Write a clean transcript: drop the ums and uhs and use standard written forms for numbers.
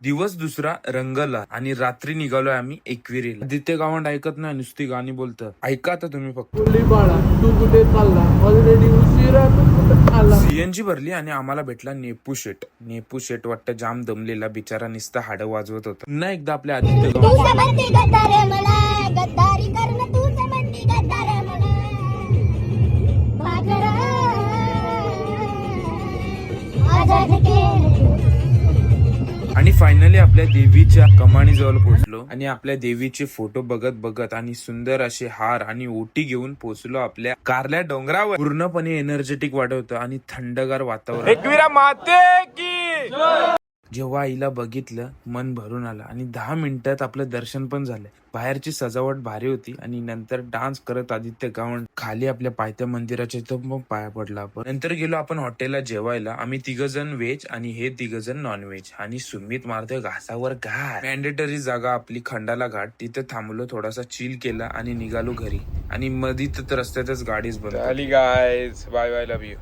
दिवस दुसरा रंगला आणि रात्री निघालोय आम्ही एकविरीला. आदित्य गावंड ऐकत नाही, नुसती गाणी बोलतं. ऐका आता तुम्ही फक्त. बाळा तू कुठे चालला, ऑलरेडी उशिरा तू कुठे चालला. सीएनजी भरली आणि आम्हाला भेटला नेपू शेट. नेपू शेट वाटतं जाम दमलेला बिचारा, नुसता हाडं वाजवत होता. पुन्हा एकदा आपल्या आदित्य आणि फायनली आपल्या देवीच्या कमानीजवळ पोहोचलो आणि आपल्या देवीचे फोटो बघत बघत आणि सुंदर असे हार आणि ओटी घेऊन पोहोचलो आपल्या कारल्या डोंगरावर. पूर्णपणे एनर्जेटिक वाटत आणि थंडगार वातावरण. एकविरा माते की. जेव्हा आईला बघितलं मन भरून आलं आणि 10 मिनिटात आपलं दर्शन पण झालं. बाहेरची सजावट भारी होती आणि नंतर डान्स करत आदित्य गावंड खाली आपल्या पायथ्या मंदिराच्या इथं मग पाया पडला आपण. नंतर गेलो आपण हॉटेलला जेवायला. आम्ही 3 जण व्हेज आणि हे 3 जण नॉन व्हेज. आणि सुमित मारतोय घासावर घाट. मॅन्डेटरी जागा आपली खंडाला घाट. तिथे थांबलो, थोडासा चिल केला आणि निघालो घरी. आणि मधीच रस्त्यातच गाडीच बंद. Guys bye bye, love you.